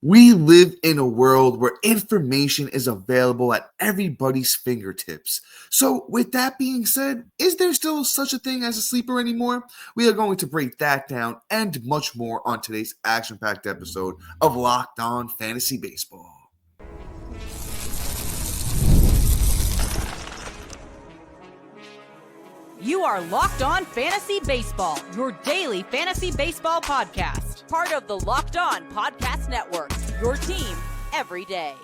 We live in a world where information is available at everybody's fingertips. So, with that being said, is there still such a thing as a sleeper anymore? We are going to break that down and much more on today's action packed episode of Locked On Fantasy Baseball. You are Locked On Fantasy Baseball, your daily fantasy baseball podcast. Part of the Locked On Podcast Network, your team every day.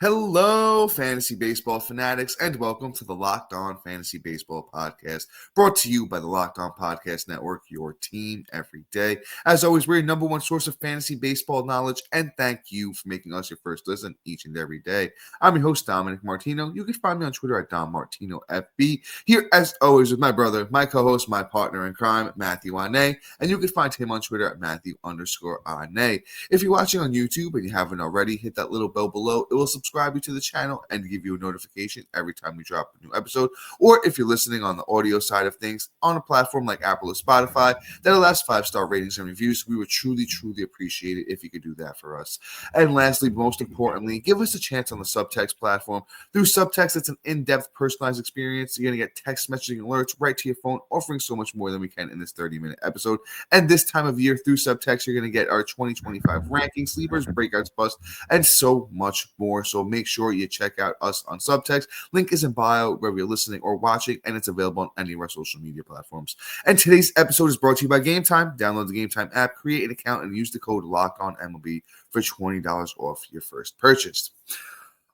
Hello, fantasy baseball fanatics, and welcome to the Locked On Fantasy Baseball podcast, brought to you by the Locked On Podcast Network, your team every day. As always, we're your number one source of fantasy baseball knowledge, and thank you for making us your first listen each and every day. I'm your host, Dominic Martino. You can find me on Twitter at DomMartinoFB. Here, as always, with my brother, my co-host, my partner in crime, Matthew Ane, and you can find him on Twitter at Matthew_Ane. If you're watching on YouTube and you haven't already, hit that little bell below. It will subscribe you to the channel and give you a notification every time we drop a new episode. Or if you're listening on the audio side of things on a platform like Apple or Spotify that allows 5-star ratings and reviews, we would truly appreciate it if you could do that for us. And lastly, most importantly, give us a chance on the Subtext platform. Through Subtext, it's an in-depth personalized experience. You're going to get text messaging alerts right to your phone, offering so much more than we can in this 30-minute episode. And this time of year, through Subtext, you're going to get our 2025 ranking, sleepers, breakouts, bust, and so much more. So make sure you check out us on Subtext. Link is in bio wherever you're listening or watching, and it's available on any of our social media platforms. And today's episode is brought to you by Game Time. Download the Game Time app, create an account, and use the code LOCKEDONMLB for $20 off your first purchase.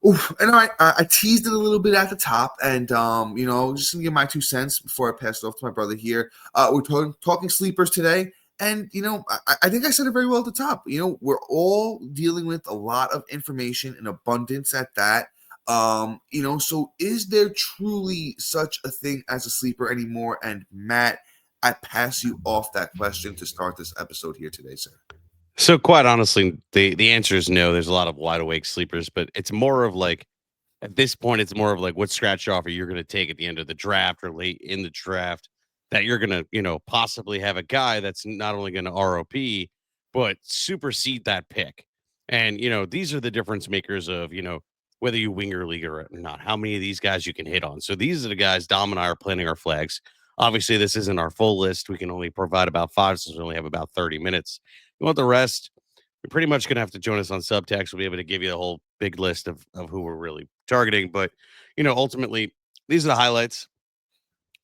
And I teased it a little bit at the top, and just gonna give my 2 cents before I pass it off to my brother here. We're talking sleepers today. And, I think I said it very well at the top. We're all dealing with a lot of information in abundance at that. So is there truly such a thing as a sleeper anymore? And Matt, I pass you off that question to start this episode here today, sir. So quite honestly, the answer is no. There's a lot of wide awake sleepers, but it's more of like, at this point, it's more of like what scratch offer you're going to take at the end of the draft or late in the draft that you're going to, possibly have a guy that's not only going to ROP, but supersede that pick. And, these are the difference makers of, whether you wing your league or not, how many of these guys you can hit on. So these are the guys Dom and I are planting our flags. Obviously, this isn't our full list. We can only provide about 5, since we only have about 30 minutes. You want the rest? You're pretty much going to have to join us on Subtext. We'll be able to give you the whole big list of who we're really targeting. But, ultimately, these are the highlights.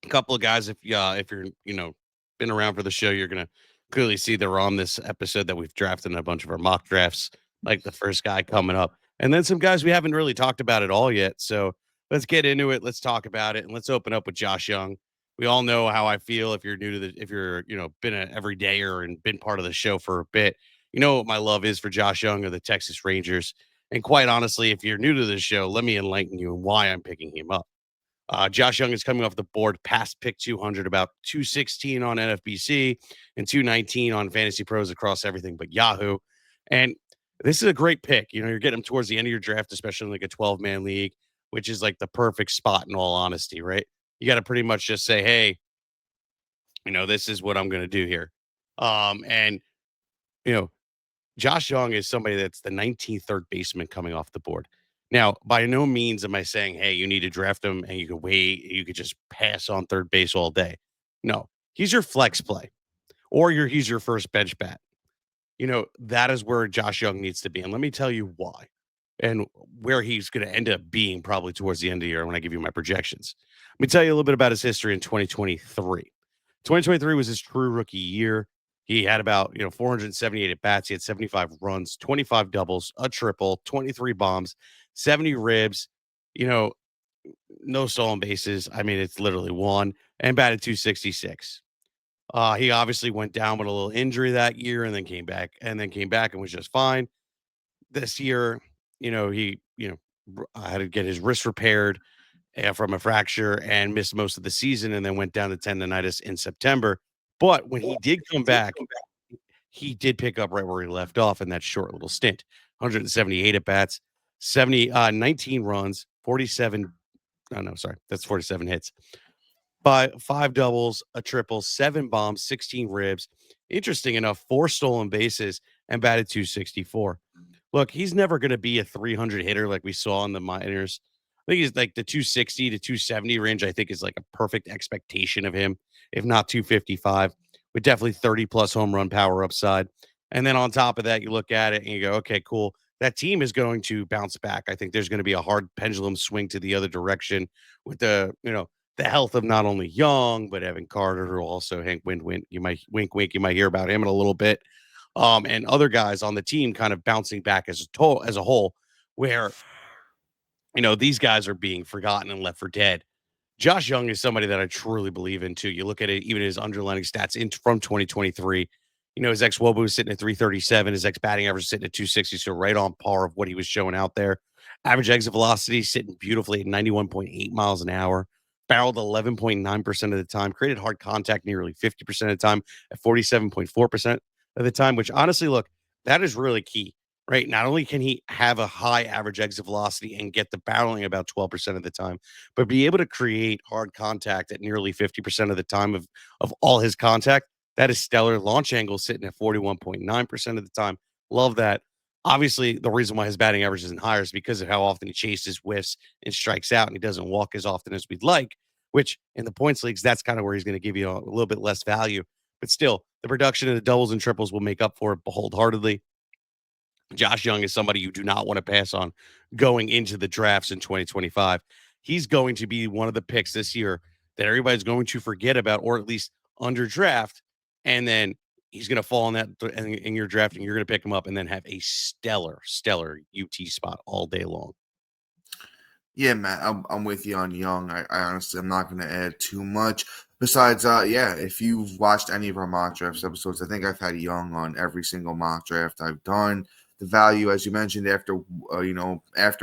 A couple of guys, if you're, been around for the show, you're going to clearly see they're on this episode that we've drafted in a bunch of our mock drafts, like the first guy coming up. And then some guys we haven't really talked about at all yet. So let's get into it. Let's talk about it. And let's open up with Josh Jung. We all know how I feel if you're new to if you're, been an everydayer and been part of the show for a bit. You know what my love is for Josh Jung or the Texas Rangers. And quite honestly, if you're new to this show, let me enlighten you on why I'm picking him up. Josh Jung is coming off the board past pick 200, about 216 on NFBC and 219 on Fantasy Pros across everything but Yahoo. And this is a great pick. You're getting him towards the end of your draft, especially in like a 12-man league, which is like the perfect spot in all honesty, right? You got to pretty much just say, hey, this is what I'm going to do here. And Josh Jung is somebody that's the 19th third baseman coming off the board. Now, by no means am I saying, hey, you need to draft him and you could wait. You could just pass on third base all day. No, he's your flex play or he's your first bench bat. That is where Josh Jung needs to be. And let me tell you why and where he's going to end up being probably towards the end of the year when I give you my projections. Let me tell you a little bit about his history in 2023. 2023 was his true rookie year. He had about, 478 at bats. He had 75 runs, 25 doubles, a triple, 23 bombs, 70 ribs, no stolen bases. I mean, it's literally one, and batted 266. He obviously went down with a little injury that year and then came back and was just fine. This year, he, had to get his wrist repaired from a fracture and missed most of the season and then went down to tendonitis in September. But when he did come back, he did pick up right where he left off in that short little stint. 178 at bats, 19 runs, 47. Oh, no, sorry. That's 47 hits. Five doubles, a triple, 7 bombs, 16 ribs. Interesting enough, 4 stolen bases and batted 264. Look, he's never going to be a 300 hitter like we saw in the minors. I think he's like the 260 to 270 range, I think is like a perfect expectation of him, if not 255, with definitely 30 plus home run power upside. And then on top of that, you look at it and you go, okay, cool. That team is going to bounce back. I think there's going to be a hard pendulum swing to the other direction with the health of not only Young, but Evan Carter, who also Hank Wink, you might you might hear about him in a little bit. And other guys on the team kind of bouncing back as a whole, where these guys are being forgotten and left for dead. Josh Jung is somebody that I truly believe in too. You look at it, even his underlying stats from 2023. His ex WOBA was sitting at 337. His ex batting average is sitting at 260. So right on par of what he was showing out there. Average exit velocity sitting beautifully at 91.8 miles an hour. Barreled 11.9% of the time. Created hard contact nearly 50% of the time at 47.4% of the time. Which honestly, look, that is really key. Right. Not only can he have a high average exit velocity and get the barreling about 12% of the time, but be able to create hard contact at nearly 50% of the time of all his contact. That is stellar. Launch angle sitting at 41.9% of the time. Love that. Obviously, the reason why his batting average isn't higher is because of how often he chases whiffs and strikes out, and he doesn't walk as often as we'd like, which in the points leagues, that's kind of where he's going to give you a little bit less value. But still, the production of the doubles and triples will make up for it wholeheartedly. Josh Jung is somebody you do not want to pass on going into the drafts in 2025. He's going to be one of the picks this year that everybody's going to forget about, or at least under draft. And then he's going to fall in that in your draft, and you're going to pick him up and then have a stellar UT spot all day long. Yeah, Matt, I'm with you on Young. I honestly, I'm not going to add too much. Besides, if you've watched any of our mock drafts episodes, I think I've had Young on every single mock draft I've done. The value, as you mentioned, after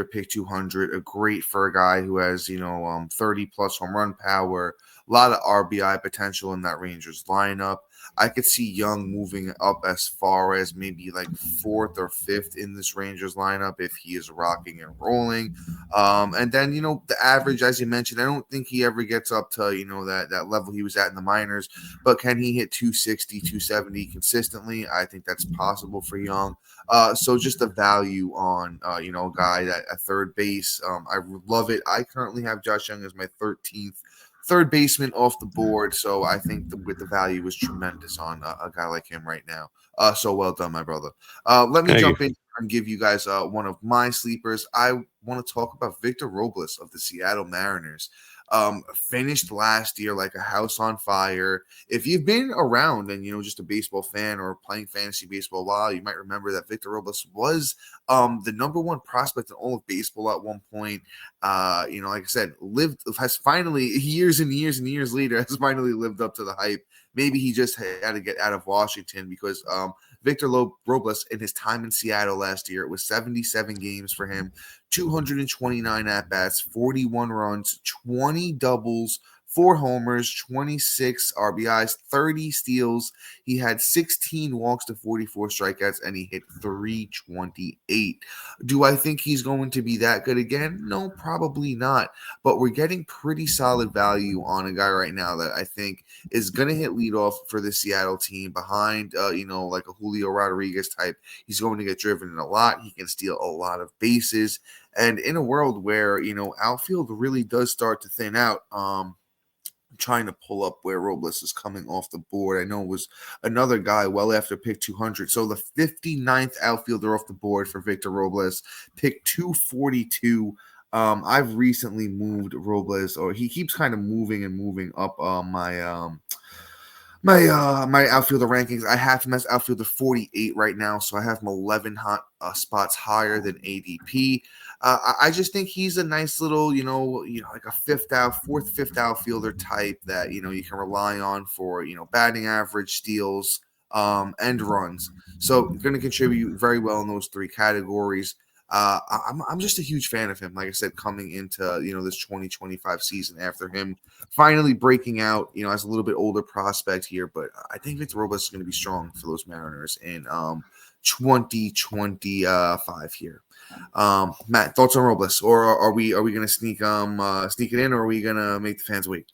pick 200, great for a guy who has 30 plus home run power, a lot of RBI potential in that Rangers lineup. I could see Young moving up as far as maybe like 4th or 5th in this Rangers lineup if he is rocking and rolling. And then, the average, as you mentioned, I don't think he ever gets up to, that level he was at in the minors. But can he hit 260, 270 consistently? I think that's possible for Young. So just the value on, a guy at third base. I love it. I currently have Josh Jung as my 13th third baseman off the board. So I think the value was tremendous on a guy like him right now. So well done, my brother. Let me jump in and give you guys one of my sleepers. I want to talk about Victor Robles of the Seattle Mariners. Finished last year like a house on fire. If you've been around and just a baseball fan or playing fantasy baseball a while, you might remember that Victor Robles was the number one prospect in all of baseball at one point. Like I said, has finally years and years and years later has finally lived up to the hype. Maybe he just had to get out of Washington because Victor Robles in his time in Seattle last year, it was 77 games for him, 229 at-bats, 41 runs, 20 doubles, 4 homers, 26 RBIs, 30 steals. He had 16 walks to 44 strikeouts, and he hit 328. Do I think he's going to be that good again? No, probably not. But we're getting pretty solid value on a guy right now that I think is going to hit leadoff for the Seattle team behind, like a Julio Rodriguez type. He's going to get driven in a lot. He can steal a lot of bases. And in a world where, outfield really does start to thin out, trying to pull up where Robles is coming off the board. I know it was another guy well after pick 200. So the 59th outfielder off the board for Victor Robles, pick 242. I've recently moved Robles, or he keeps kind of moving up my outfielder rankings. I have him as outfielder 48 right now, so I have him 11 spots higher than ADP. I just think he's a nice little, like a fourth, fifth outfielder type that, you can rely on for, batting average, steals, and runs. So going to contribute very well in those 3 categories. I'm just a huge fan of him. Like I said, coming into, this 2025 season after him finally breaking out, as a little bit older prospect here. But I think Victor Robles is going to be strong for those Mariners in 2025 here. Matt, thoughts on Robles, or are we going to sneak it in, or are we going to make the fans wait?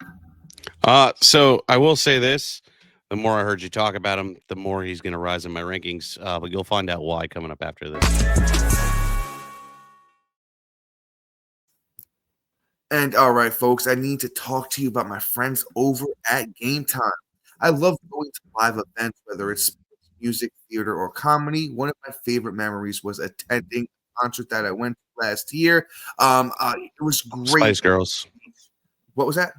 So I will say this. The more I heard you talk about him, the more he's going to rise in my rankings. But you'll find out why coming up after this. And all right, folks, I need to talk to you about my friends over at Game Time. I love going to live events, whether it's sports, music, theater, or comedy. One of my favorite memories was attending a concert that I went to last year. It was great. Spice Girls. What was that?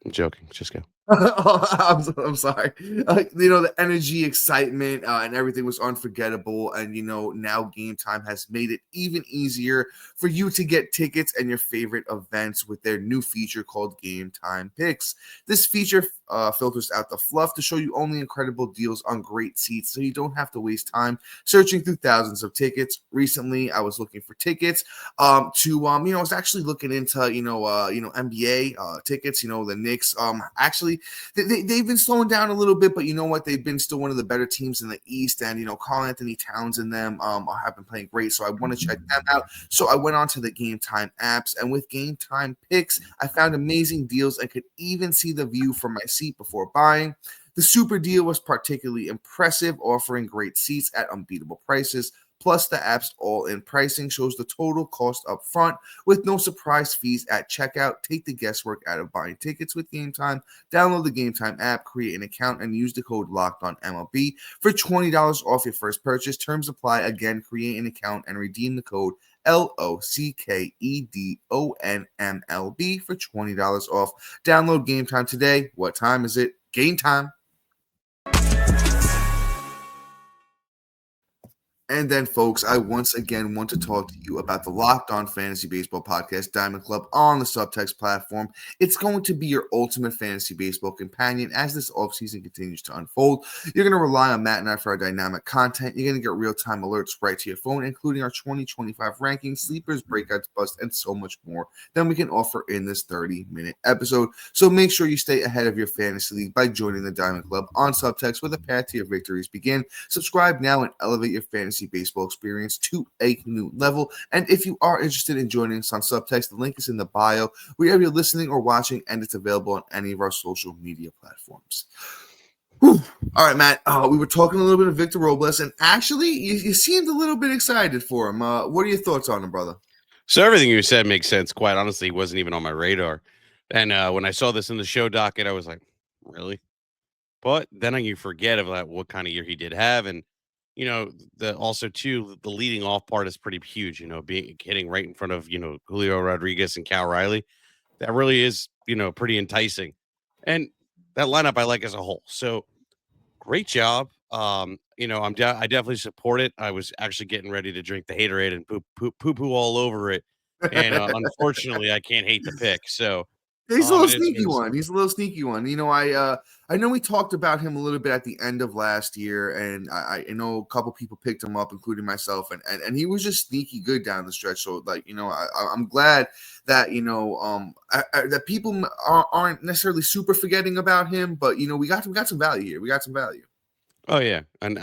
I'm joking. Just go. I'm sorry. The energy, excitement, and everything was unforgettable. And, now Game Time has made it even easier for you to get tickets and your favorite events with their new feature called Game Time Picks. This feature filters out the fluff to show you only incredible deals on great seats, so you don't have to waste time searching through thousands of tickets. Recently, I was looking for tickets I was actually looking into, NBA tickets, the Knicks. Actually, they've been slowing down a little bit, but you know what? They've been still one of the better teams in the East, and Karl Anthony Towns and them have been playing great. So I want to check them out. So I went on to the Game Time apps, and with Game Time Picks, I found amazing deals and could even see the view from my seat before buying. The super deal was particularly impressive, offering great seats at unbeatable prices. Plus, the app's all-in pricing shows the total cost up front with no surprise fees at checkout. Take the guesswork out of buying tickets with Game Time. Download the Game Time app, create an account, and use the code LOCKEDONMLB for $20 off your first purchase. Terms apply. Again, create an account and redeem the code LOCKEDONMLB for $20 off. Download Game Time today. What time is it? Game time. And then, folks, I once again want to talk to you about the Locked On Fantasy Baseball Podcast Diamond Club on the Subtext platform. It's going to be your ultimate fantasy baseball companion as this offseason continues to unfold. You're going to rely on Matt and I for our dynamic content. You're going to get real-time alerts right to your phone, including our 2025 rankings, sleepers, breakouts, busts, and so much more than we can offer in this 30-minute episode. So make sure you stay ahead of your fantasy league by joining the Diamond Club on Subtext, where the path to your victories begin. Subscribe now and elevate your fantasy baseball experience to a new level. And if you are interested in joining us on Subtext, the link is in the bio wherever you're listening or watching, and it's available on any of our social media platforms. Whew. All right, Matt, we were talking a little bit of Victor Robles, and actually you seemed a little bit excited for him. What are your thoughts on him, brother? So everything you said makes sense. Quite honestly, he wasn't even on my radar. And when I saw this in the show docket, I was like, really? But then you forget about what kind of year he did have. And also too, the leading off part is pretty huge. Being hitting right in front of Julio Rodriguez and Cal Riley, that really is pretty enticing, and that lineup I like as a whole. So great job. I definitely support it. I was actually getting ready to drink the haterade and poo all over it, and unfortunately, I can't hate the pick. So He's a little it is sneaky what it is. one. He's a little sneaky one. I know we talked about him a little bit at the end of last year, and I know a couple people picked him up, including myself, and he was just sneaky good down the stretch. So, I'm glad that that people aren't necessarily super forgetting about him, but we got some value here. We got some value. Oh yeah, and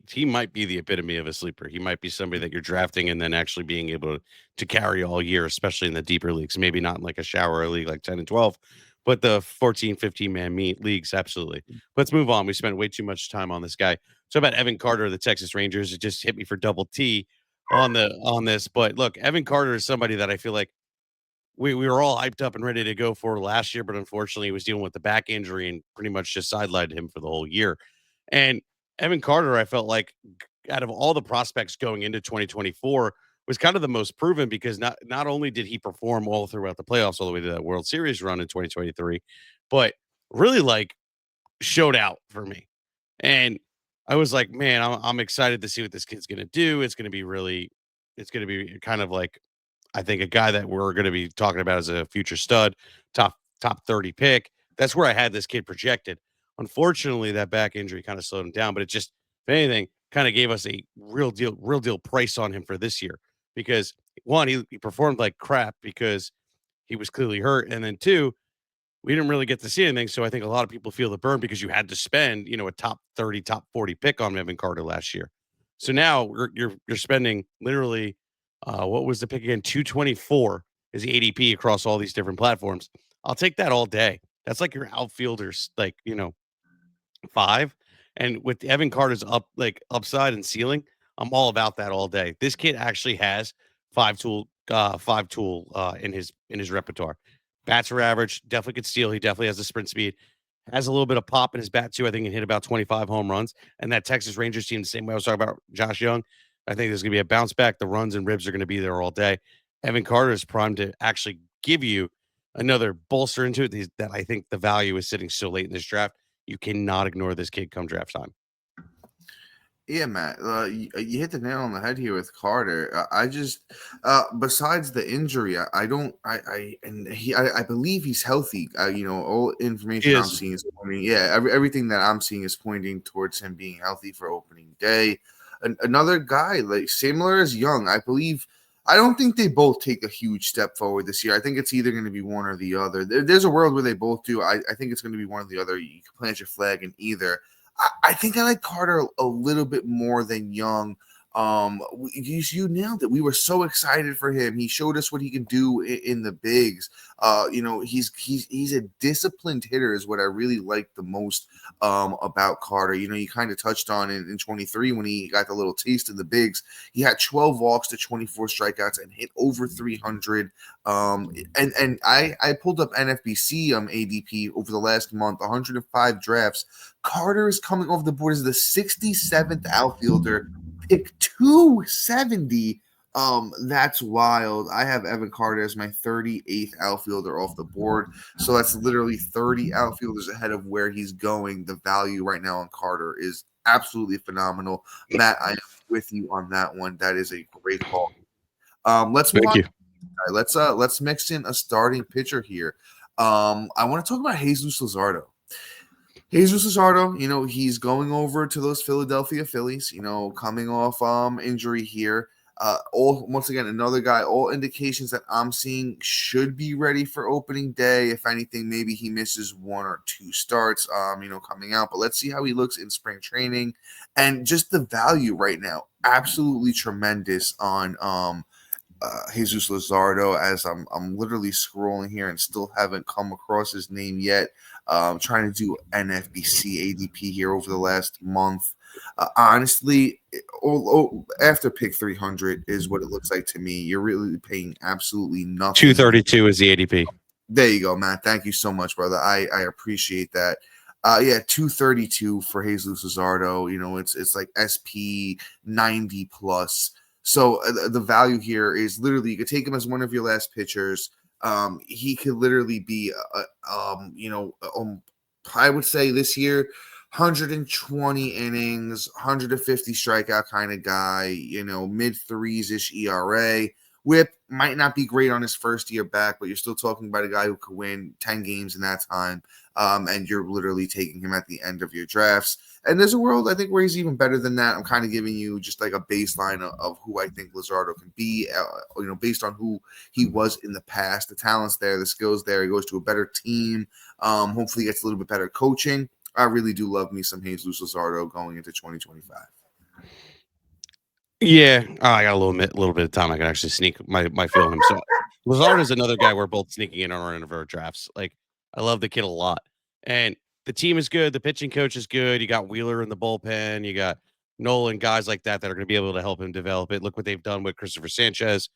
he might be the epitome of a sleeper. He might be somebody that you're drafting and then actually being able to carry all year, especially in the deeper leagues. Maybe not in like a shower league like 10 and 12, but the 14, 15 man meet leagues, absolutely. Let's move on. We spent way too much time on this guy. So about Evan Carter of the Texas Rangers, it just hit me for double T on this. But look, Evan Carter is somebody that I feel like we were all hyped up and ready to go for last year, but unfortunately he was dealing with the back injury and pretty much just sidelined him for the whole year. And Evan Carter, I felt like out of all the prospects going into 2024 was kind of the most proven because not only did he perform all throughout the playoffs all the way to that World Series run in 2023, but really like showed out for me. And I was like, man, I'm excited to see what this kid's going to do. It's going to be kind of like, I think a guy that we're going to be talking about as a future stud, top 30 pick. That's where I had this kid projected. Unfortunately, that back injury kind of slowed him down, but it just, if anything, kind of gave us a real deal price on him for this year because one, he performed like crap because he was clearly hurt, and then two, we didn't really get to see anything. So I think a lot of people feel the burn because you had to spend, a top 30, top 40 pick on Evan Carter last year. So now you're spending literally, what was the pick again? 224 is the ADP across all these different platforms. I'll take that all day. That's like your outfielders, like, 5. And with Evan Carter's upside and ceiling, I'm all about that all day. This kid actually has five tool in his repertoire. Bats are average, definitely could steal. He definitely has the sprint speed. Has a little bit of pop in his bat too. I think he can hit about 25 home runs. And that Texas Rangers team, the same way I was talking about Josh Jung, I think there's gonna be a bounce back. The runs and ribs are gonna be there all day. Evan Carter is primed to actually give you another bolster into it. That I think the value is sitting so late in this draft. You cannot ignore this kid come draft time. Yeah, Matt, you hit the nail on the head here with Carter. I just, besides the injury, I don't, I believe he's healthy. All information I'm seeing is pointing, everything that I'm seeing is pointing towards him being healthy for opening day. Another guy like similar as Jung, I believe. I don't think they both take a huge step forward this year. I think it's either going to be one or the other. There's a world where they both do. I think it's going to be one or the other. You can plant your flag in either. I think I like Carter a little bit more than Jung. You nailed it. We were so excited for him. He showed us what he can do in the bigs. He's a disciplined hitter is what I really like the most about Carter. You kind of touched on in 23 when he got the little taste in the bigs. He had 12 walks to 24 strikeouts and hit over 300. And I pulled up NFBC ADP over the last month, 105 drafts. Carter is coming off the board as the 67th outfielder, pick 270. That's wild. I have Evan Carter as my 38th outfielder off the board. So that's literally 30 outfielders ahead of where he's going. The value right now on Carter is absolutely phenomenal. Matt, I am with you on that one. That is a great call. Let's move on. Let's mix in a starting pitcher here. I want to talk about Jesus Luzardo. Jesus Luzardo, he's going over to those Philadelphia Phillies, coming off injury here. Once again, another guy, all indications that I'm seeing should be ready for opening day. If anything, maybe he misses 1 or 2 starts, coming out. But let's see how he looks in spring training. And just the value right now, absolutely tremendous on Jesus Luzardo, as I'm literally scrolling here and still haven't come across his name yet. Trying to do NFBC ADP here over the last month. Honestly, after pick 300 is what it looks like to me. You're really paying absolutely nothing. 232 is the ADP. There you go, Matt. Thank you so much, brother. I appreciate that. 232 for Jesus Luzardo. It's like SP 90 plus. So the value here is literally you could take him as one of your last pitchers. He could literally be, I would say this year, 120 innings, 150 strikeout kind of guy, mid 3s-ish ERA. Whip might not be great on his first year back, but you're still talking about a guy who could win 10 games in that time. And you're literally taking him at the end of your drafts. And there's a world, I think, where he's even better than that. I'm kind of giving you just like a baseline of who I think Luzardo can be, based on who he was in the past. The talent's there, the skills there. He goes to a better team. Hopefully gets a little bit better coaching. I really do love me some Jesus Luzardo going into 2025. Yeah, I got a little bit of time. I can actually sneak my feel him. So Luzardo is another guy we're both sneaking in on our end of our drafts. Like, I love the kid a lot. And the team is good. The pitching coach is good. You got Wheeler in the bullpen. You got Nolan, guys like that are going to be able to help him develop it. Look what they've done with Christopher Sanchez.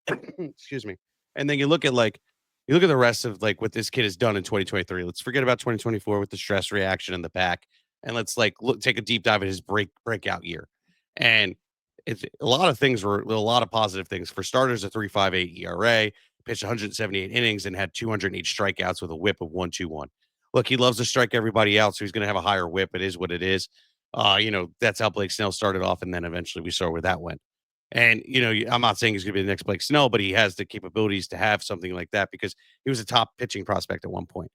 Excuse me. And then you look at the rest of like what this kid has done in 2023. Let's forget about 2024 with the stress reaction in the back, and let's take a deep dive at his breakout year. And it's a lot of positive things. For starters, a 3.58 ERA, pitched 178 innings, and had 208 strikeouts with a WHIP of 1.21. Look, he loves to strike everybody out, so he's going to have a higher WHIP. It is what it is. That's how Blake Snell started off, and then eventually we saw where that went. And, I'm not saying he's going to be the next Blake Snell, but he has the capabilities to have something like that because he was a top pitching prospect at one point.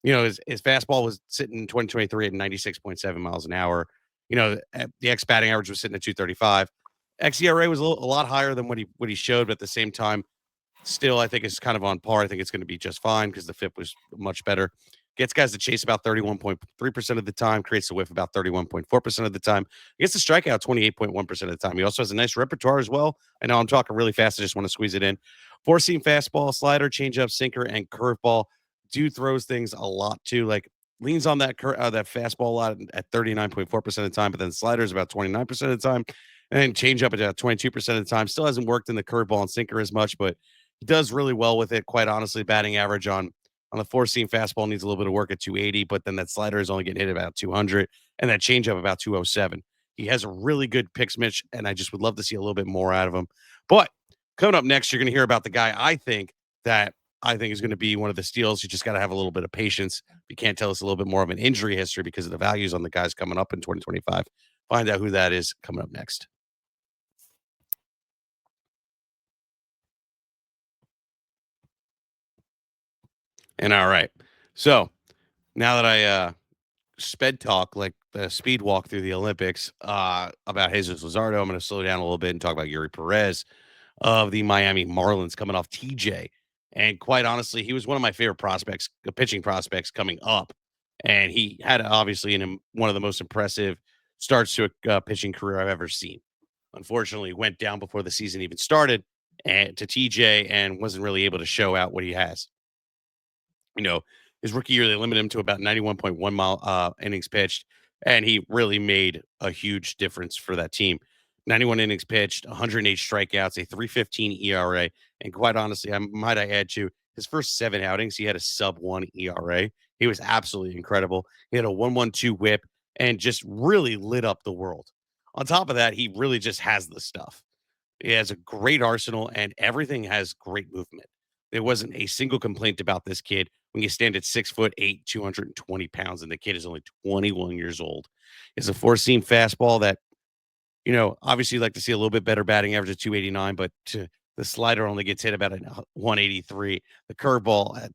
His fastball was sitting in 2023 at 96.7 miles an hour. The X batting average was sitting at 235. xERA was a lot higher than what he showed, but at the same time, still, I think it's kind of on par. I think it's going to be just fine because the FIP was much better. Gets guys to chase about 31.3% of the time, creates the whiff about 31.4% of the time. Gets the strikeout 28.1% of the time. He also has a nice repertoire as well. I know I'm talking really fast. I just want to squeeze it in. 4-seam fastball, slider, changeup, sinker, and curveball. Dude throws things a lot too. Like, leans on that that fastball a lot at 39.4% of the time, but then sliders about 29% of the time, and changeup at 22% of the time. Still hasn't worked in the curveball and sinker as much, but he does really well with it. Quite honestly, batting average on the four-seam fastball needs a little bit of work at 280, but then that slider is only getting hit about 200, and that changeup about 207. He has a really good pitch mix, and I just would love to see a little bit more out of him. But coming up next, you're going to hear about the guy I think is going to be one of the steals. You just got to have a little bit of patience. You can't tell us a little bit more of an injury history because of the values on the guys coming up in 2025. Find out who that is coming up next. And all right. So now that I sped talk, like the speed walk through the Olympics, about Jesus Luzardo, I'm going to slow down a little bit and talk about Eury Perez of the Miami Marlins coming off TJ. And quite honestly, he was one of my favorite prospects, pitching prospects coming up. And he had obviously one of the most impressive starts to a pitching career I've ever seen. Unfortunately, went down before the season even started and to TJ and wasn't really able to show out what he has. You know, his rookie year, they limited him to about 91.1 innings pitched, and he really made a huge difference for that team. 91 innings pitched, 108 strikeouts, a 3.15 ERA, and quite honestly, I add to his first 7 outings, he had a sub-1 ERA. He was absolutely incredible. He had a 1.12 WHIP and just really lit up the world. On top of that, he really just has the stuff. He has a great arsenal, and everything has great movement. There wasn't a single complaint about this kid when you stand at 6'8", 220 pounds, and the kid is only 21 years old. It's a four-seam fastball that, obviously you'd like to see a little bit better batting average at 289, but the slider only gets hit about a 183. The curveball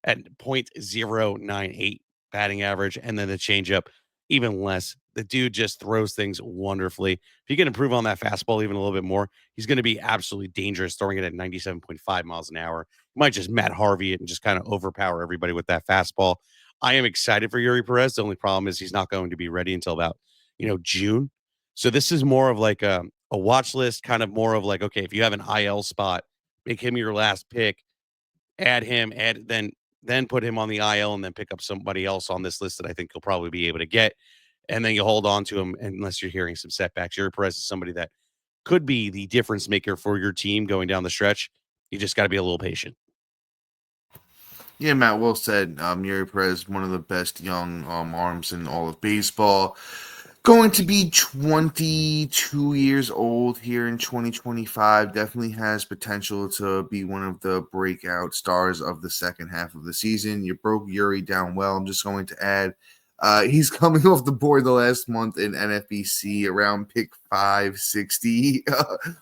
at .098 batting average, and then the changeup even less. The dude just throws things wonderfully. If he can improve on that fastball even a little bit more, he's going to be absolutely dangerous throwing it at 97.5 miles an hour. He might just Matt Harvey it and just kind of overpower everybody with that fastball. I am excited for Eury Perez. The only problem is he's not going to be ready until about, June. So this is more of like a watch list, kind of more of like, okay, if you have an IL spot, make him your last pick, add him, then put him on the IL and then pick up somebody else on this list that I think you'll probably be able to get. And then you hold on to him unless you're hearing some setbacks. Eury Perez is somebody that could be the difference maker for your team going down the stretch. You just got to be a little patient. Yeah, Matt, well said. Eury Perez, one of the best young arms in all of baseball. Going to be 22 years old here in 2025. Definitely has potential to be one of the breakout stars of the second half of the season. You broke Eury down well. I'm just going to add, he's coming off the board the last month in NFBC around pick 560,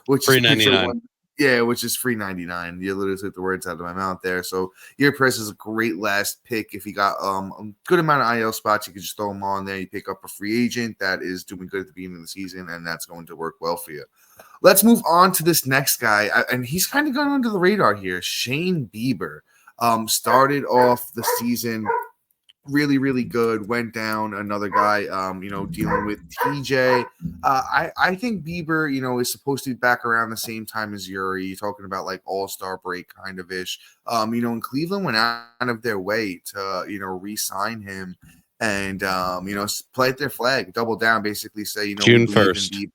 which is which is free 99. You literally took the words out of my mouth there. So Eury Perez is a great last pick. If you got a good amount of IL spots, you can just throw them on there. You pick up a free agent that is doing good at the beginning of the season, and that's going to work well for you. Let's move on to this next guy, and he's kind of gone under the radar here. Shane Bieber started off the season really, really good. Went down another guy, dealing with TJ. I think Bieber, is supposed to be back around the same time as Eury. You're talking about like all-star break kind of ish. And Cleveland went out of their way to, re-sign him and, plant their flag, double down, basically say, June 1st.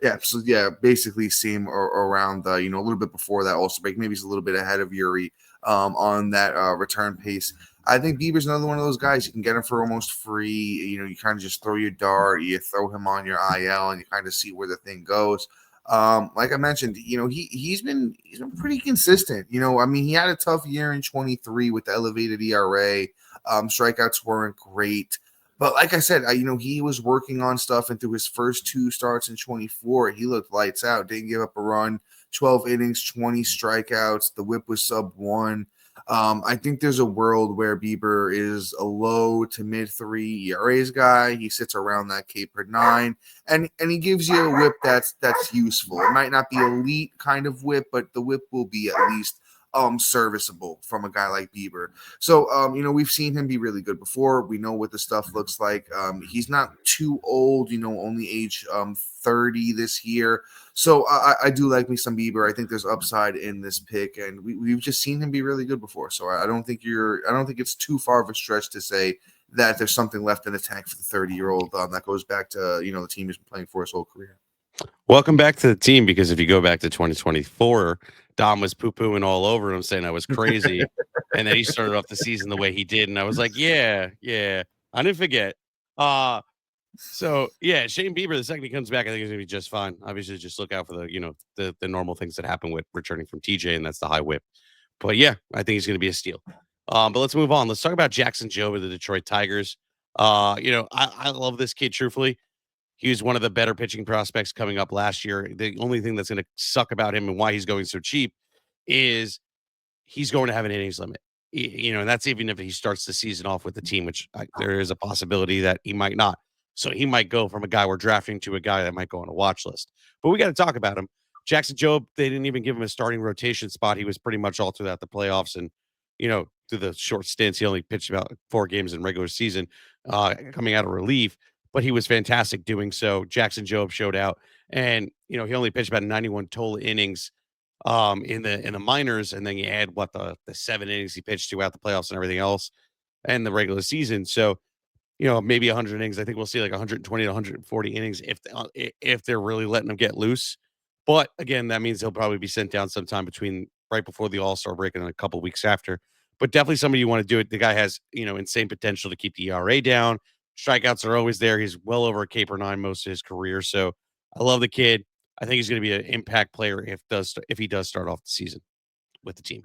Yeah, so basically seem around the, a little bit before that all-star break. Maybe he's a little bit ahead of Eury on that return pace. I think Bieber's another one of those guys. You can get him for almost free. You kind of just throw your dart, you throw him on your IL, and you kind of see where the thing goes. Like I mentioned, he's been pretty consistent. He had a tough year in 23 with the elevated ERA. Strikeouts weren't great. But like I said, he was working on stuff, and through his first 2 starts in 24, he looked lights out. Didn't give up a run. 12 innings, 20 strikeouts. The whip was sub-1. I think there's a world where Bieber is a low to mid 3 ERAs guy. He sits around that K per 9, and he gives you a whip that's useful. It might not be elite kind of whip, but the whip will be at least serviceable from a guy like Bieber. So we've seen him be really good before. We know what the stuff looks like. He's not too old, only age 30 this year. So I do like me some Bieber. I think there's upside in this pick, and we've just seen him be really good before. So I don't think it's too far of a stretch to say that there's something left in the tank for the 30-year-old that goes back to, the team he's been playing for his whole career. Welcome back to the team, because if you go back to 2024, Dom was poo-pooing all over him, saying I was crazy. And then he started off the season the way he did. And I was like, yeah, I didn't forget. So yeah, Shane Bieber, the second he comes back, I think he's gonna be just fine. Obviously, just look out for the normal things that happen with returning from TJ, and that's the high whip. But yeah, I think he's gonna be a steal. But let's move on. Let's talk about Jackson Jobe of the Detroit Tigers. I love this kid, truthfully. He was one of the better pitching prospects coming up last year. The only thing that's gonna suck about him and why he's going so cheap is he's going to have an innings limit. And that's even if he starts the season off with the team, which there is a possibility that he might not. So he might go from a guy we're drafting to a guy that might go on a watch list. But we got to talk about him. Jackson Jobe, they didn't even give him a starting rotation spot. He was pretty much all throughout the playoffs. And, through the short stints, he only pitched about 4 games in regular season, coming out of relief. But he was fantastic doing so. Jackson Jobe showed out. And, he only pitched about 91 total innings in the minors, and then you add the 7 innings he pitched throughout the playoffs and everything else and the regular season. So maybe 100 innings. I think we'll see like 120 to 140 innings if they're really letting him get loose. But again, that means he'll probably be sent down sometime right before the All-Star break and a couple weeks after. But definitely somebody you want to do it. The guy has insane potential to keep the ERA down. Strikeouts are always there. He's well over a K/9 most of his career. So I love the kid. I think he's going to be an impact player if he does start off the season with the team.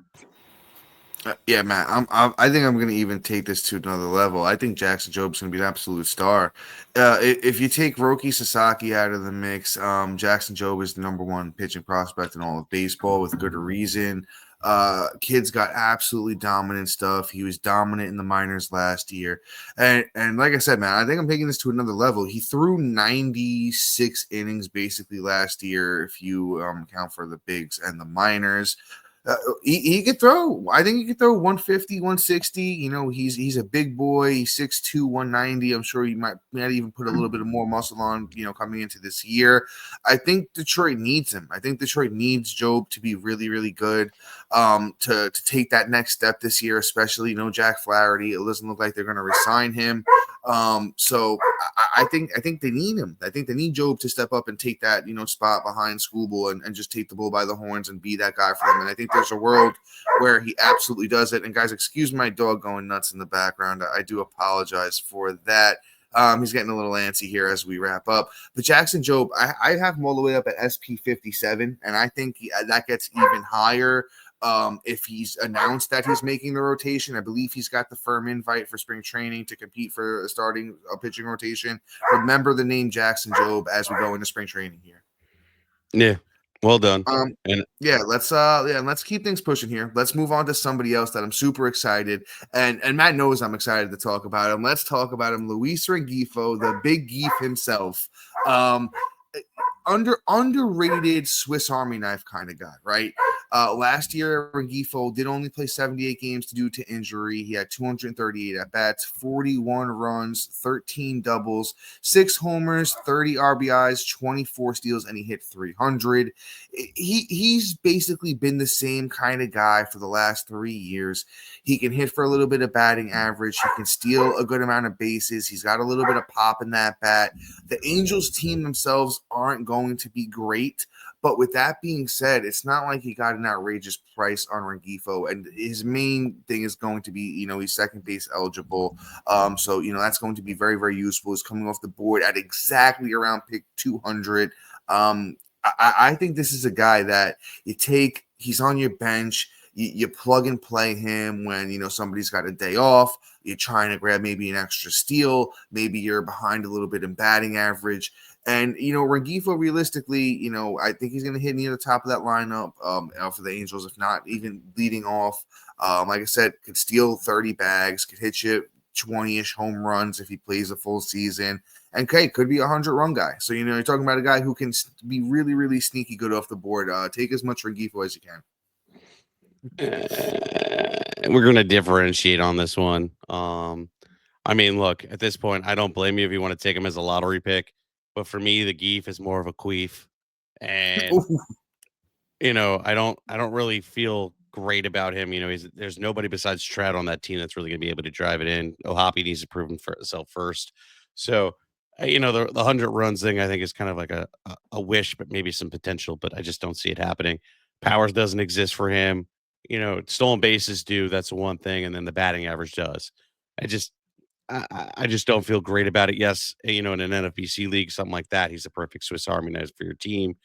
Yeah, Matt, I think I'm going to even take this to another level. I think Jackson Jobe's going to be an absolute star. If you take Roki Sasaki out of the mix, Jackson Jobe is the number 1 pitching prospect in all of baseball with good reason. Kid's got absolutely dominant stuff. He was dominant in the minors last year. And like I said, man, I think I'm taking this to another level. He threw 96 innings basically last year, if you count for the bigs and the minors. He could throw. I think he could throw 150, 160. He's a big boy. He's 6'2", 190. I'm sure he might even put a little bit of more muscle on, coming into this year. I think Detroit needs him. I think Detroit needs Jobe to be really, really good, to take that next step this year, especially, Jack Flaherty. It doesn't look like they're going to resign him. So I think they need him. I think they need Jobe to step up and take that, spot behind Schoolboy and just take the bull by the horns and be that guy for them. And I think there's a world where he absolutely does it. And guys, excuse my dog going nuts in the background. I do apologize for that. He's getting a little antsy here as we wrap up. But Jackson Jobe, I have him all the way up at SP 57, and I think that gets even higher if he's announced that he's making the rotation. I believe he's got the firm invite for spring training to compete for starting a pitching rotation. Remember the name Jackson Jobe as we go into spring training here. Yeah. Well done. Let's keep things pushing here. Let's move on to somebody else that I'm super excited, and Matt knows I'm excited to talk about him. Let's talk about him, Luis Rengifo, the big geef himself. Underrated Swiss Army knife kind of guy, right? Last year, Rengifo did only play 78 games due to injury. He had 238 at-bats, 41 runs, 13 doubles, 6 homers, 30 RBIs, 24 steals, and he hit 300. He's basically been the same kind of guy for the last 3 years. He can hit for a little bit of batting average. He can steal a good amount of bases. He's got a little bit of pop in that bat. The Angels team themselves aren't going to be great. But with that being said, it's not like he got an outrageous price on Rengifo, and his main thing is going to be, he's second base eligible. So that's going to be very, very useful. He's coming off the board at exactly around pick 200. I think this is a guy that you take. He's on your bench. You plug and play him when, somebody's got a day off. You're trying to grab maybe an extra steal. Maybe you're behind a little bit in batting average. And, Rengifo, realistically, I think he's going to hit near the top of that lineup for the Angels, if not even leading off. Like I said, could steal 30 bags, could hit you 20-ish home runs if he plays a full season. And, could be a 100-run guy. So, you're talking about a guy who can be really, really sneaky good off the board. Take as much Rengifo as you can. We're going to differentiate on this one. Look, at this point, I don't blame you if you want to take him as a lottery pick. But for me, the geef is more of a queef. And, I don't really feel great about him. There's nobody besides Trout on that team that's really going to be able to drive it in. Ohapi needs to prove himself first. So, the 100 runs thing I think is kind of like a wish, but maybe some potential. But I just don't see it happening. Powers doesn't exist for him. Stolen bases do. That's the one thing, and then the batting average does. I just I just don't feel great about it. Yes, in an NFBC league, something like that, he's a perfect Swiss Army knife for your team.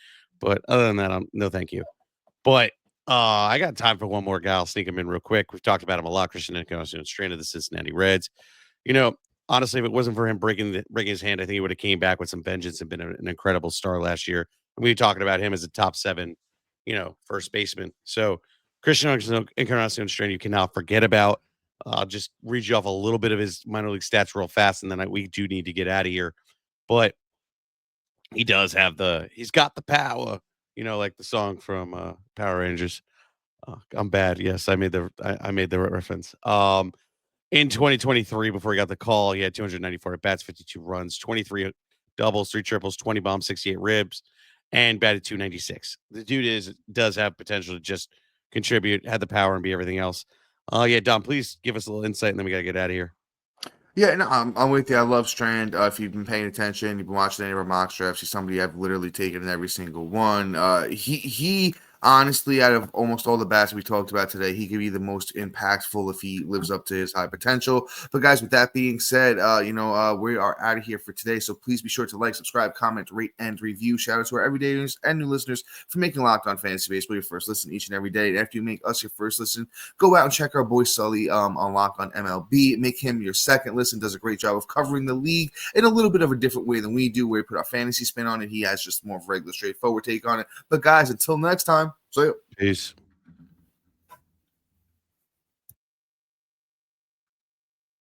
But other than that, no, thank you. But I got time for one more guy. I'll sneak him in real quick. We've talked about him a lot. Christian Encarnacion-Strand of the Cincinnati Reds. Honestly, if it wasn't for him breaking his hand, I think he would have came back with some vengeance and been an incredible star last year. And we were talking about him as a top 7, first baseman. So Christian Encarnacion-Strand, you cannot forget about. I'll just read you off a little bit of his minor league stats real fast, and then we do need to get out of here. But he does have he's got the power, like the song from Power Rangers. I'm bad. Yes, I made the reference. In 2023, before he got the call, he had 294 at bats, 52 runs, 23 doubles, 3 triples, 20 bombs, 68 ribs, and batted 296. The dude does have potential to just contribute, had the power, and be everything else. Yeah, Dom, please give us a little insight, and then we got to get out of here. Yeah, no, I'm with you. I love Strand. If you've been paying attention, you've been watching any of our mock drafts, he's somebody I've literally taken in every single one. He honestly, out of almost all the bats we talked about today, he could be the most impactful if he lives up to his high potential. But guys, with that being said, we are out of here for today. So please be sure to like, subscribe, comment, rate, and review. Shout out to our everyday listeners and new listeners for making Locked On Fantasy Baseball your first listen each and every day. And after you make us your first listen, go out and check our boy Sully on Locked On MLB. Make him your second listen. Does a great job of covering the league in a little bit of a different way than we do, where we put our fantasy spin on it. He has just more of a regular, straightforward take on it. But guys, until next time, see ya. Peace.